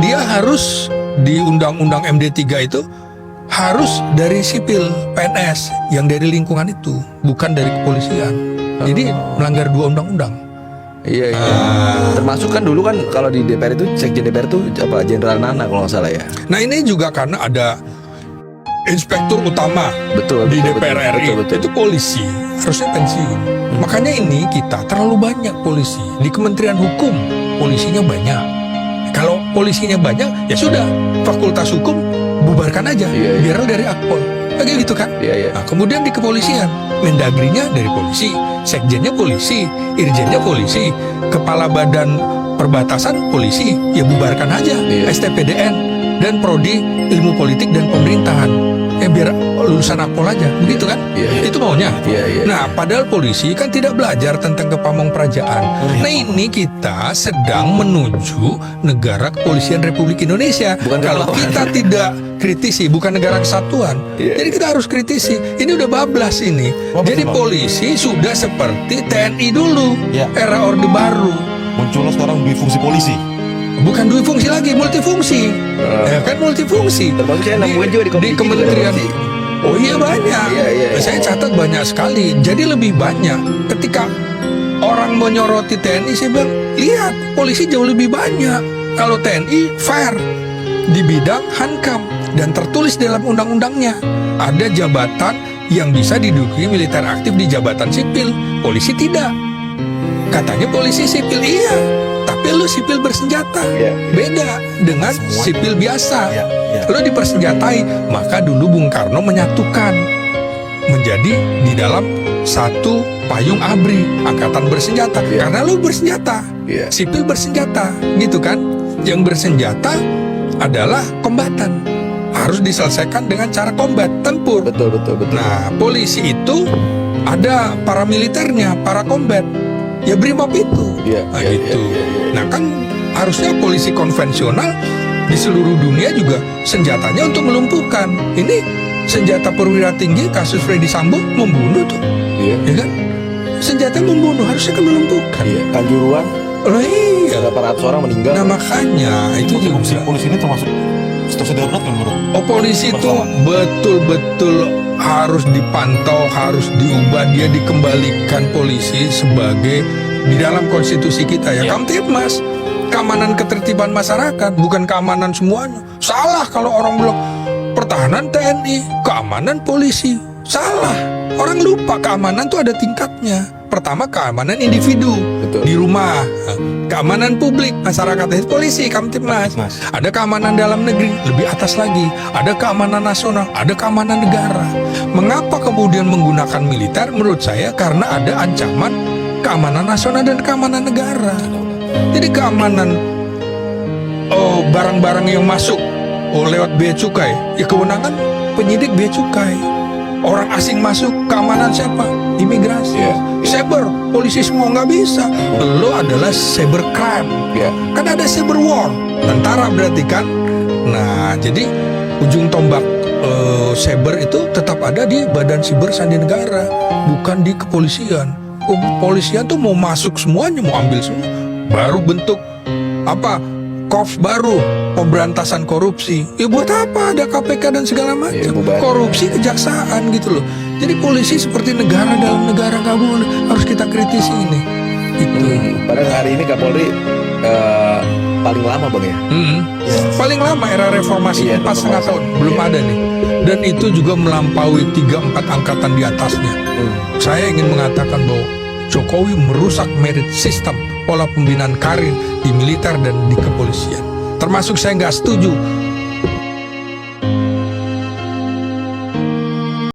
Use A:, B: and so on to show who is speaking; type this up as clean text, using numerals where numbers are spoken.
A: Dia harus di Undang-Undang MD3 itu harus dari sipil PNS yang dari lingkungan itu, bukan dari kepolisian. Jadi melanggar dua undang-undang.
B: Iya. Termasuk kan dulu kan kalau di DPR itu Sekjen DPR itu apa Jenderal Nana kalau nggak salah ya.
A: Nah ini juga karena ada inspektur utama
B: Betul,
A: di
B: betul,
A: DPR RI
B: betul.
A: itu polisi, harusnya pensiun. Makanya ini kita terlalu banyak polisi di Kementerian Hukum, polisinya banyak. Kalau polisinya banyak ya sudah, Fakultas Hukum bubarkan aja, biar dari Akpol, kayak gitu kan. Nah, kemudian di kepolisian, Mendagrinya dari polisi, Sekjennya polisi, Irjennya polisi, Kepala Badan Perbatasan polisi, ya bubarkan aja STPDN dan Prodi Ilmu Politik dan Pemerintahan, biar lulusan Akpol aja, begitu kan? Itu maunya. Nah, padahal polisi kan tidak belajar tentang kepamong perajaan. Nah, ini kita sedang menuju negara kepolisian Republik Indonesia. Kalau kita tidak kritisi, bukan negara kesatuan. Jadi kita harus kritisi. Ini udah bablas ini. Jadi polisi sudah seperti TNI dulu, era Orde Baru.
C: Munculnya sekarang dui fungsi polisi.
A: Bukan dui fungsi lagi, multifungsi. Ya kan multifungsi.
B: Termasuk saya nemuin juga
A: di kementerian. Oh iya banyak. Saya catat banyak sekali. Jadi lebih banyak. Ketika orang menyoroti TNI, saya bilang, lihat polisi jauh lebih banyak. Kalau TNI fair di bidang Hankam dan tertulis dalam undang-undangnya. Ada jabatan yang bisa diduduki militer aktif di jabatan sipil. Polisi tidak. Katanya polisi sipil iya. Tapi lu sipil bersenjata, beda dengan sipil biasa. Lu dipersenjatai, maka dulu Bung Karno menyatukan menjadi di dalam satu payung ABRI, angkatan bersenjata. Karena lu bersenjata, sipil bersenjata, gitu kan? Yang bersenjata adalah kombatan, harus diselesaikan dengan cara combat, tempur.
B: Betul.
A: Nah, polisi itu ada paramiliternya, para combat. Ya BRIMOB itu, gitu. Nah kan harusnya polisi konvensional di seluruh dunia juga senjatanya untuk melumpuhkan. Ini senjata perwira tinggi kasus Freddy Sambo membunuh tuh, ya kan? Senjata membunuh harusnya kan melumpuhkan.
B: Kanjuruan.
A: Oh iya.
B: Berapa ratus orang meninggal.
A: Nah makanya itu
C: Fungsi
A: juga.
C: polisi ini termasuk situasi darurat kan menurut?
A: Oh polisi itu betul-betul harus dipantau, harus diubah, dia dikembalikan polisi sebagai di dalam konstitusi kita ya. Kamtibmas, keamanan ketertiban masyarakat, bukan keamanan semuanya. Salah kalau orang bilang pertahanan TNI, keamanan polisi. Salah. Orang lupa keamanan tuh ada tingkatnya. Pertama keamanan individu di rumah, keamanan publik masyarakat itu polisi, Kamtibmas. Ada keamanan dalam negeri lebih atas lagi, ada keamanan nasional, ada keamanan negara. Mengapa kemudian menggunakan militer? Menurut saya karena ada ancaman keamanan nasional dan keamanan negara. Jadi keamanan barang-barang yang masuk lewat bea cukai, ya kewenangan penyidik bea cukai. Orang asing masuk, keamanan siapa? Imigrasi. Cyber, polisi semua nggak bisa. Lo adalah cyber crime. Kan ada cyber war, tentara berarti kan. Nah, jadi ujung tombak cyber itu tetap ada di Badan Siber Sandi Negara, bukan di kepolisian. Kepolisian tuh mau masuk semuanya, mau ambil semua. Baru bentuk apa? KOF baru, pemberantasan korupsi. Ya buat apa ada KPK dan segala macam? Korupsi kejaksaan gitu loh. Jadi polisi seperti negara dalam negara, nggak boleh. Harus kita kritisi ini. Itu.
B: Padahal hari ini Kapolri paling lama bang ya.
A: Paling lama era reformasi 4,5 tahun belum ada nih. Dan itu juga melampaui 3-4 angkatan di atasnya. Saya ingin mengatakan bahwa Jokowi merusak merit system, pola pembinaan karir di militer dan di kepolisian. Termasuk saya nggak setuju